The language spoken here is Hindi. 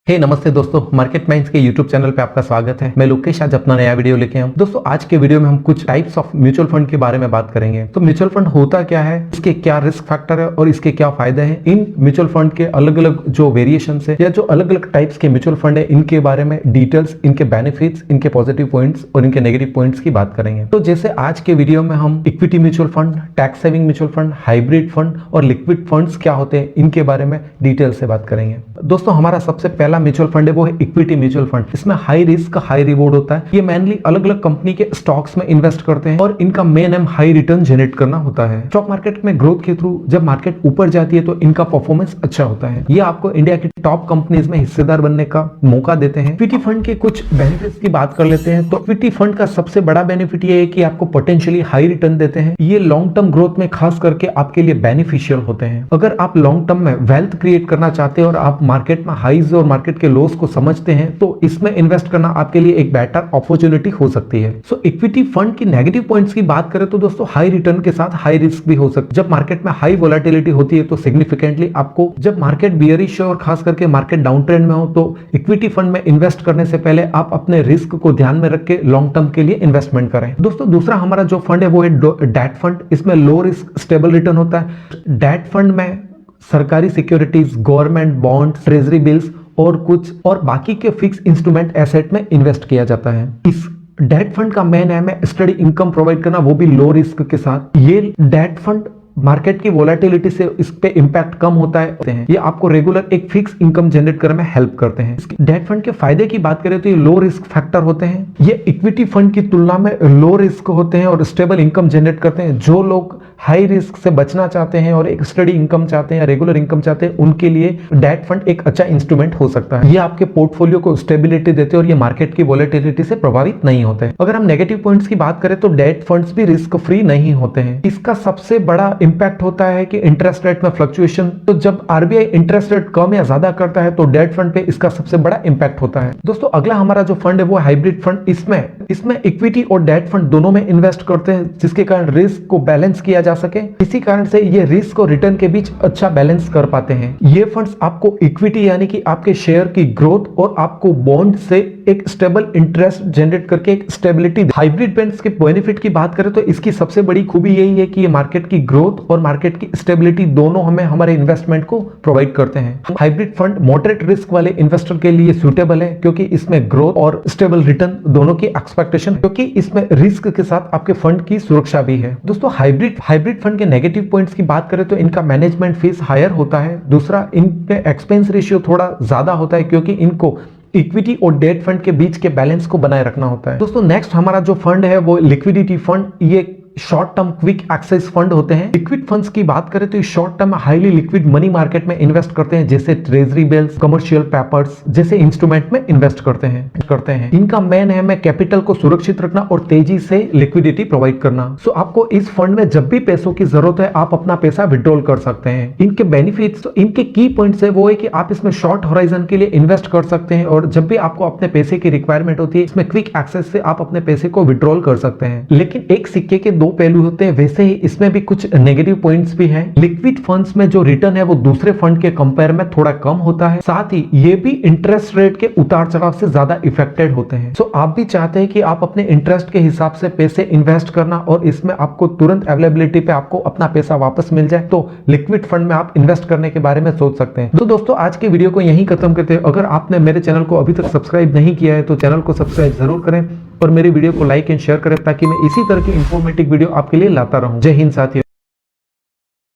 नमस्ते दोस्तों, मार्केट माइंड्स के यूट्यूब चैनल पे आपका स्वागत है। मैं लोकेश आज अपना नया वीडियो लेके आया हूं। दोस्तों आज के वीडियो में हम कुछ टाइप्स ऑफ म्यूचुअल फंड के बारे में बात करेंगे। तो म्यूचुअल फंड होता क्या है, इसके क्या रिस्क फैक्टर है और इसके क्या फायदे हैं। इन म्यूचुअल फंड के अलग अलग जो वेरिएशन है या जो अलग अलग टाइप्स के म्यूचुअल फंड है, इनके बारे में डिटेल्स, इनके बेनिफिट्स, इनके पॉजिटिव पॉइंट्स और इनके नेगेटिव पॉइंट्स की बात करेंगे। तो जैसे आज के वीडियो में हम equity mutual fund, tax saving mutual fund, hybrid fund और लिक्विड फंड्स क्या होते हैं, इनके बारे में डिटेल से बात करेंगे। दोस्तों हमारा सबसे पहला म्यूचुअल फंड है वो है इक्विटी म्यूचुअल फंड। इसमें हाई रिस्क हाई रिवॉर्ड होता है। ये मेनली अलग अलग कंपनी के स्टॉक्स में इन्वेस्ट करते हैं और इनका main M high return generate करना होता है। स्टॉक मार्केट में ग्रोथ के थ्रू जब मार्केट ऊपर जाती है तो इनका परफॉर्मेंस अच्छा होता है। ये आपको इंडिया की टॉप कंपनीज में हिस्सेदार बनने का मौका देते हैं। इक्विटी फंड के कुछ बेनिफिट्स की बात कर लेते हैं। तो इक्विटी फंड का सबसे बड़ा बेनिफिट ये है कि आपको पोटेंशियली हाई रिटर्न देते हैं। ये लॉन्ग टर्म ग्रोथ में खास करके आपके लिए बेनिफिशियल होते हैं। अगर आप लॉन्ग टर्म में वेल्थ क्रिएट करना चाहते हैं और आप मार्केट में हाईज और मार्केट के लोस को समझते हैं तो इसमें इन्वेस्ट करना आपके लिए एक बेटर अपॉर्चुनिटी हो सकती है। सो इक्विटी फंड की नेगेटिव पॉइंट्स की बात करें तो दोस्तों हाई रिटर्न के साथ हाई रिस्क भी हो सकता है। जब मार्केट में हाई वोलेटिलिटी होती है तो सिग्निफिकेंटली आपको, जब मार्केट बियरिश है और खास करके मार्केट डाउन ट्रेंड में हो, तो इक्विटी फंड में इन्वेस्ट करने से पहले आप अपने रिस्क को ध्यान में रख के लॉन्ग टर्म के लिए इन्वेस्टमेंट करें। दोस्तों दूसरा हमारा जो फंड है वो है डेट फंड। इसमें लो रिस्क स्टेबल रिटर्न होता है। डेट फंड में सरकारी securities, government bonds, treasury bills और बाकी के फिक्स इंस्ट्रूमेंट एसेट में इन्वेस्ट किया जाता है। इस डेट फंड का मेन एम है स्टडी इनकम प्रोवाइड करना, वो भी लो रिस्क के साथ। ये डेट फंड मार्केट की वोलेटिलिटी से इस पे इंपैक्ट कम होता है। ये आपको रेगुलर एक फिक्स इनकम जनरेट करने में हेल्प करते हैं। डेट फंड के फायदे की बात करें तो ये लो रिस्क फैक्टर होते हैं। ये इक्विटी फंड की तुलना में लो रिस्क होते हैं और स्टेबल इनकम जनरेट करते हैं। जो लोग हाई रिस्क से बचना चाहते हैं और एक स्टडी इनकम चाहते हैं या रेगुलर इनकम चाहते हैं, उनके लिए डेट फंड एक अच्छा इंस्ट्रूमेंट हो सकता है। ये आपके पोर्टफोलियो को स्टेबिलिटी देते हैं और ये मार्केट की वोलेटिलिटी से प्रभावित नहीं होते हैं। अगर हम नेगेटिव पॉइंट्स की बात करें तो डेट फंड्स भी रिस्क फ्री नहीं होते हैं। इसका सबसे बड़ा इंपैक्ट होता है कि इंटरेस्ट रेट में फ्लक्चुएशन। तो जब आरबीआई इंटरेस्ट रेट कम या ज्यादा करता है तो डेट फंड पे इसका सबसे बड़ा इंपैक्ट होता है। दोस्तों अगला हमारा जो फंड है वो हाइब्रिड फंड। इसमें इक्विटी और डेट फंड दोनों में इन्वेस्ट करते हैं, जिसके कारण रिस्क को बैलेंस किया जा सके। इसी कारण से ये रिस्क और रिटर्न के बीच अच्छा बैलेंस कर पाते हैं। ये फंड्स आपको इक्विटी यानी कि आपके शेयर की ग्रोथ और आपको बॉन्ड से एक स्टेबल इंटरेस्ट जनरेट करके एक स्टेबिलिटी। हाइब्रिड फंड्स के बेनिफिट की बात करें तो इसकी सबसे बड़ी खूबी यही है कि ये मार्केट की ग्रोथ और मार्केट की स्टेबिलिटी दोनों हमें हमारे इन्वेस्टमेंट को प्रोवाइड करते हैं। हाइब्रिड फंड मॉडरेट रिस्क वाले इन्वेस्टर के लिए सूटेबल है क्योंकि इसमें ग्रोथ और स्टेबल रिटर्न दोनों की एक्सपेक्टेशन, क्योंकि इसमें रिस्क के साथ आपके फंड की सुरक्षा भी है। दोस्तों हाइब्रिड फंड के नेगेटिव पॉइंट्स की बात करें तो इनका मैनेजमेंट फीस हायर होता है। दूसरा, इनके एक्सपेंस रेशियो थोड़ा ज्यादा होता है क्योंकि इनको इक्विटी और डेट फंड के बीच के बैलेंस को बनाए रखना होता है। दोस्तों नेक्स्ट हमारा जो फंड है वो लिक्विडिटी फंड। ये short term quick access fund होते हैं। लिक्विड फंड्स की बात करें तो short term highly liquid money market में इन्वेस्ट करते हैं, जैसे ट्रेजरी बिल्स, कमर्शियल पेपर्स जैसे इंस्ट्रूमेंट में इन्वेस्ट करते हैं। इनका मेन है कैपिटल को सुरक्षित रखना और तेजी से लिक्विडिटी प्रोवाइड करना। सो आपको इस फंड में जब भी पैसों की जरूरत है आप अपना पैसा विड्रॉल कर सकते हैं। इनके बेनिफिट्स, तो इनके की पॉइंट्स है वो है कि आप इसमें शॉर्ट होराइजन के लिए इन्वेस्ट कर सकते हैं और जब भी आपको अपने पैसे की रिक्वायरमेंट होती है इसमें क्विक एक्सेस से आप अपने पैसे को विड्रॉल कर सकते हैं। लेकिन एक सिक्के के दो पहलू होते हैं, वैसे ही इसमें भी कुछ नेगेटिव पॉइंट्स भी हैं। लिक्विड फंड्स में जो रिटर्न है वो दूसरे फंड के कंपेयर में थोड़ा कम होता है। साथ ही ये भी इंटरेस्ट रेट के उतार चढ़ाव से ज्यादा इफेक्टेड होते हैं। सो आप भी चाहते हैं कि आप अपने इंटरेस्ट के हिसाब से पैसे इन्वेस्ट करना और इसमें आपको तुरंत अवेलेबिलिटी पे आपको अपना पैसा वापस मिल जाए, तो लिक्विड फंड में आप इन्वेस्ट करने के बारे में सोच सकते हैं। तो दोस्तों आज के वीडियो को यहीं खत्म करते हैं। अगर आपने मेरे चैनल को अभी तक सब्सक्राइब नहीं किया है तो चैनल को सब्सक्राइब जरूर करें और मेरी वीडियो को लाइक एंड शेयर करें ताकि मैं इसी तरह की इंफॉर्मेटिव वीडियो आपके लिए लाता रहूं। जय हिंद साथियों।